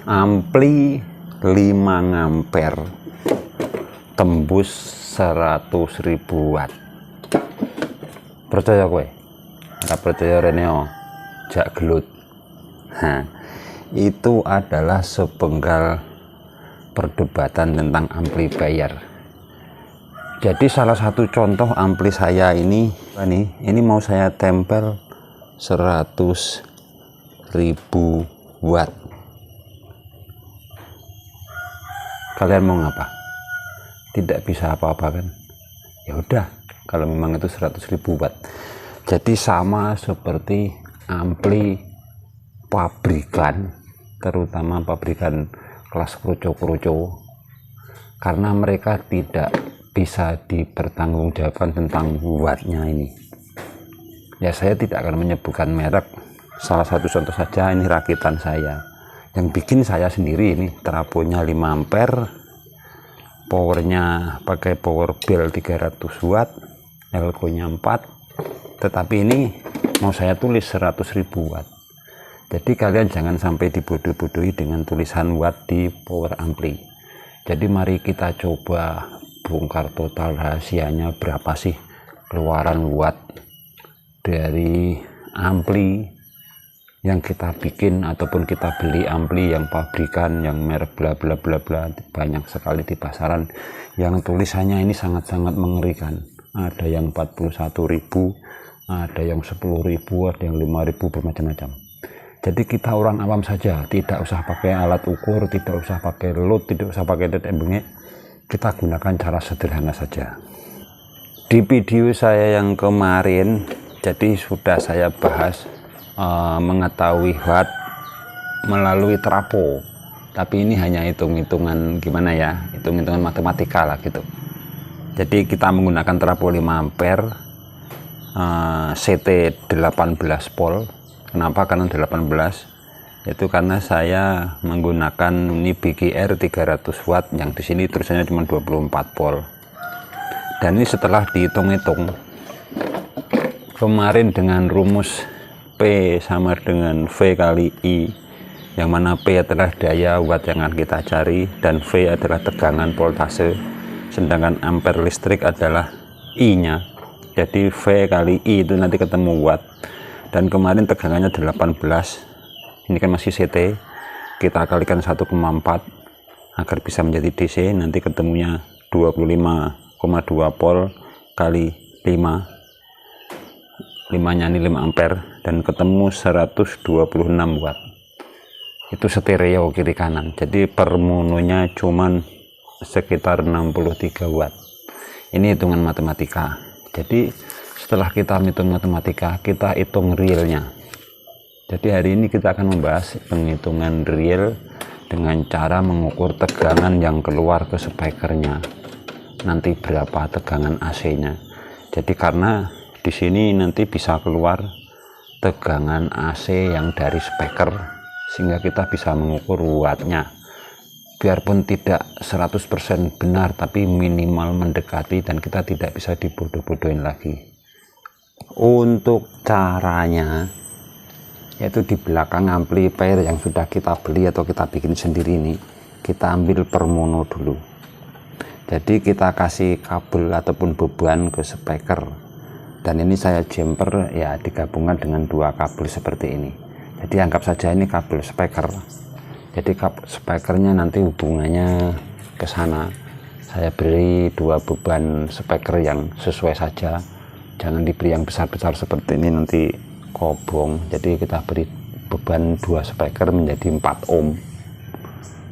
ampli 5 ampere tembus 100.000 watt. Percaya kowe? Ora percaya rene jak gelut. Nah, itu adalah sepenggal perdebatan tentang amplifier. Jadi salah satu contoh ampli saya ini mau saya tempel 100.000 watt. Kalian mau ngapa? Tidak bisa apa-apa kan? Ya udah, kalau memang itu 100.000 watt. Jadi sama seperti ampli pabrikan, terutama pabrikan kelas kroco-kroco, karena mereka tidak bisa dipertanggungjawabkan tentang wattnya ini. Ya, saya tidak akan menyebutkan merek. Salah satu contoh saja, ini rakitan saya yang bikin saya sendiri. Ini trafonya 5 ampere, powernya pakai power bill 300 watt, elko nya 4, tetapi ini mau saya tulis 100.000 watt. Jadi kalian jangan sampai dibodoh-bodohi dengan tulisan watt di power ampli. Jadi mari kita coba bongkar total rahasianya, berapa sih keluaran watt dari ampli yang kita bikin ataupun kita beli ampli yang pabrikan, yang merek bla bla bla bla, banyak sekali di pasaran yang tulisannya ini sangat-sangat mengerikan. Ada yang 41.000, ada yang 10.000, ada yang 5.000, bermacam-macam. Jadi kita orang awam saja, tidak usah pakai alat ukur, tidak usah pakai load, tidak usah pakai tetek bengek, kita gunakan cara sederhana saja. Di video saya yang kemarin, jadi sudah saya bahas mengetahui watt melalui trafo, tapi ini hanya hitung-hitungan gimana ya, hitung-hitungan matematika lah gitu. Jadi kita menggunakan trafo 5 ampere, CT 18 volt. Kenapa? Karena 18, itu karena saya menggunakan ini BGR 300 watt, yang di sini tulisannya cuma 24 volt. Dan ini setelah dihitung-hitung kemarin dengan rumus P sama dengan V kali I, yang mana P adalah daya watt yang akan kita cari dan V adalah tegangan voltase, sedangkan ampere listrik adalah I nya. Jadi V kali I itu nanti ketemu watt, dan kemarin tegangannya 18, ini kan masih CT, kita kalikan 1,4 agar bisa menjadi DC, nanti ketemunya 25,2 volt kali 5 nya ini 5 ampere, dan ketemu 126 watt. Itu stereo kiri kanan, jadi per mononya cuman sekitar 63 watt. Ini hitungan matematika. Jadi setelah kita hitung matematika, kita hitung realnya. Jadi hari ini kita akan membahas penghitungan real dengan cara mengukur tegangan yang keluar ke speakernya. Nanti berapa tegangan AC-nya. Jadi karena di sini nanti bisa keluar tegangan AC yang dari speaker, sehingga kita bisa mengukur wattnya. Biarpun tidak 100% benar, tapi minimal mendekati, dan kita tidak bisa dibodoh-bodohin lagi. Untuk caranya, yaitu di belakang amplifier yang sudah kita beli atau kita bikin sendiri ini, kita ambil per mono dulu. Jadi kita kasih kabel ataupun beban ke speaker, dan ini saya jumper ya, digabungkan dengan 2 kabel seperti ini. Jadi anggap saja ini kabel speaker. Jadi speakernya nanti hubungannya ke sana. Saya beri 2 beban speaker yang sesuai saja, jangan diberi yang besar-besar seperti ini, nanti kobong. Jadi kita beri beban 2 speaker menjadi 4 ohm.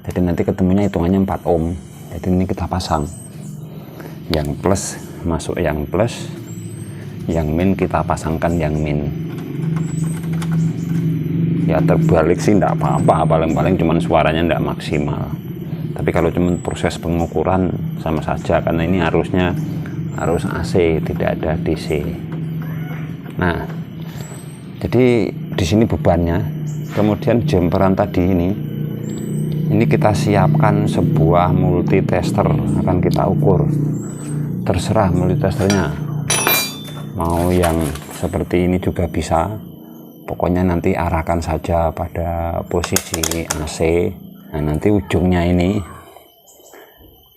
Jadi nanti ketemunya hitungannya 4 ohm. Jadi ini kita pasang, yang plus masuk yang plus, yang min kita pasangkan yang min. Ya terbalik sih enggak apa-apa, paling-paling cuman suaranya enggak maksimal. Tapi kalau cuma proses pengukuran sama saja, karena ini harusnya harus AC, tidak ada DC. Nah, jadi di sini bebannya, kemudian jumperan tadi ini kita siapkan sebuah multitester, akan kita ukur. Terserah multitesternya, mau yang seperti ini juga bisa, pokoknya nanti arahkan saja pada posisi AC. Nah, nanti ujungnya ini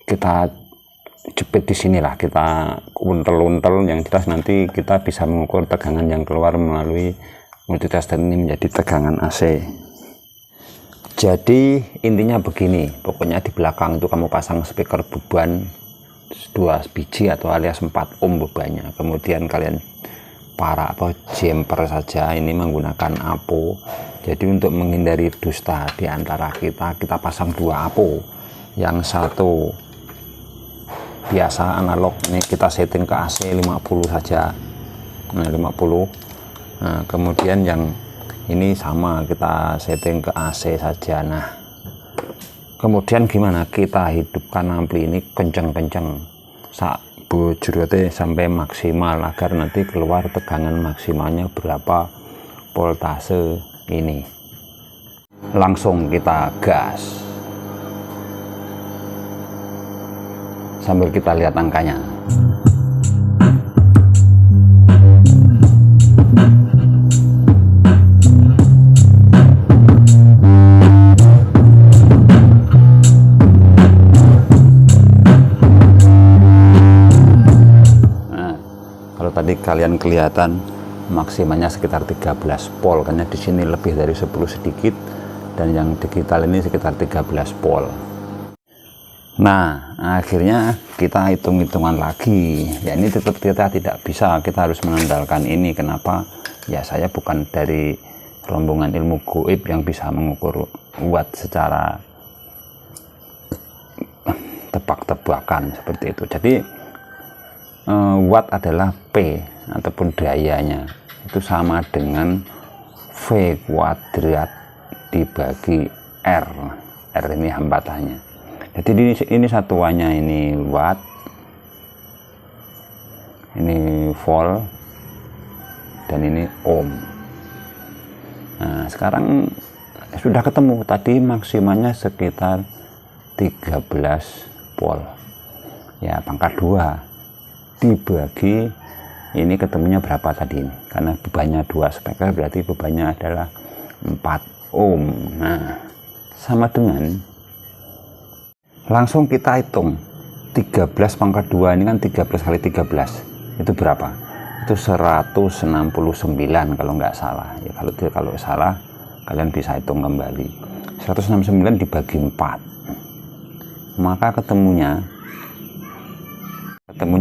kita jepit di sinilah, kita untel-untel, yang jelas nanti kita bisa mengukur tegangan yang keluar melalui multitester ini menjadi tegangan AC. Jadi intinya begini, pokoknya di belakang itu kamu pasang speaker beban 2 biji atau alias 4 ohm bebannya, kemudian kalian para jumper saja ini menggunakan APO. Jadi untuk menghindari dusta di antara kita pasang 2 APO, yang satu biasa analog, ini kita setting ke AC 50 saja, nah 50. Nah, kemudian yang ini sama kita setting ke AC saja. Nah, kemudian gimana kita hidupkan ampli ini kenceng-kenceng sak bujurate sampai maksimal agar nanti keluar tegangan maksimalnya berapa voltase ini. Langsung kita gas sambil kita lihat angkanya. Tadi kalian kelihatan maksimalnya sekitar 13 volt, karena di sini lebih dari 10 sedikit, dan yang digital ini sekitar 13 volt. Nah, akhirnya kita hitung-hitungan lagi. Ya, ini tetap kita tidak bisa, kita harus mengandalkan ini. Kenapa? Ya, saya bukan dari rombongan ilmu goib yang bisa mengukur watt secara tebak-tebakan seperti itu. Jadi watt adalah P ataupun dayanya itu sama dengan V kuadrat dibagi R. R ini hambatannya. Jadi ini satuannya ini watt, ini volt, dan ini ohm. Nah, sekarang sudah ketemu, tadi maksimalnya sekitar 13 volt. Ya, pangkat 2 dibagi ini ketemunya berapa tadi ini, karena bebannya 2 speaker berarti bebannya adalah 4 ohm. Nah, sama dengan langsung kita hitung 13 pangkat 2 ini kan 13 kali 13 itu berapa? Itu 169 kalau nggak salah ya. Kalau salah kalian bisa hitung kembali. 169 dibagi 4, maka ketemunya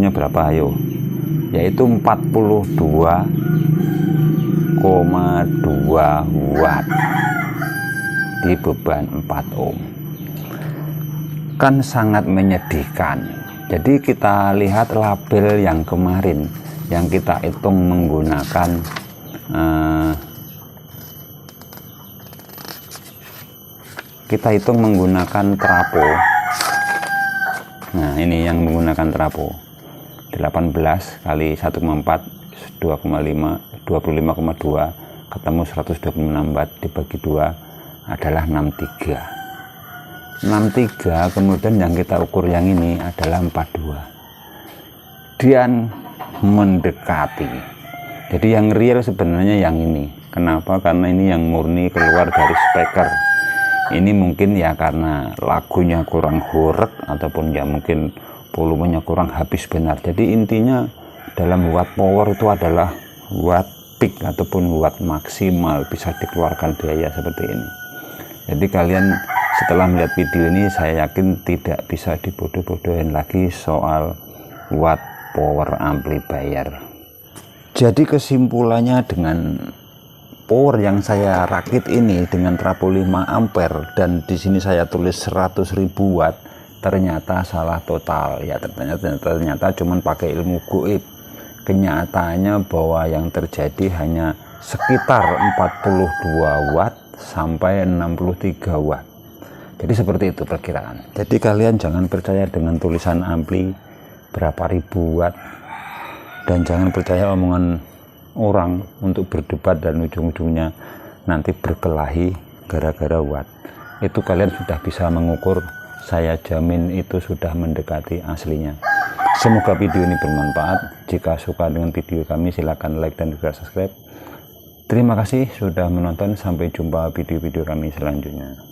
berapa? Ayo, yaitu 42,2 watt di beban 4 ohm. Kan sangat menyedihkan. Jadi kita lihat label yang kemarin yang kita hitung menggunakan trapo. Nah, ini yang menggunakan trapo 18 kali 1,4 2,5 25,2 ketemu 126 watt dibagi 2 adalah 63. Kemudian yang kita ukur yang ini adalah 42 dan mendekati. Jadi yang real sebenarnya yang ini. Kenapa? Karena ini yang murni keluar dari speaker. Ini mungkin ya karena lagunya kurang horeg ataupun ya mungkin volumenya kurang habis benar. Jadi intinya dalam watt power itu adalah watt peak ataupun watt maksimal bisa dikeluarkan biaya seperti ini. Jadi kalian setelah melihat video ini saya yakin tidak bisa dibodoh-bodohin lagi soal watt power amplifier. Jadi kesimpulannya, dengan power yang saya rakit ini dengan trapo 5 ampere dan di sini saya tulis 100.000 watt, ternyata salah total ya. Ternyata cuman pakai ilmu goib. Kenyataannya bahwa yang terjadi hanya sekitar 42 watt sampai 63 watt. Jadi seperti itu perkiraan. Jadi kalian jangan percaya dengan tulisan ampli berapa ribu watt, dan jangan percaya omongan orang untuk berdebat dan ujung-ujungnya nanti berkelahi gara-gara watt. Itu kalian sudah bisa mengukur, saya jamin itu sudah mendekati aslinya. Semoga video ini bermanfaat. Jika suka dengan video kami silahkan like dan juga subscribe. Terima kasih sudah menonton, sampai jumpa video-video kami selanjutnya.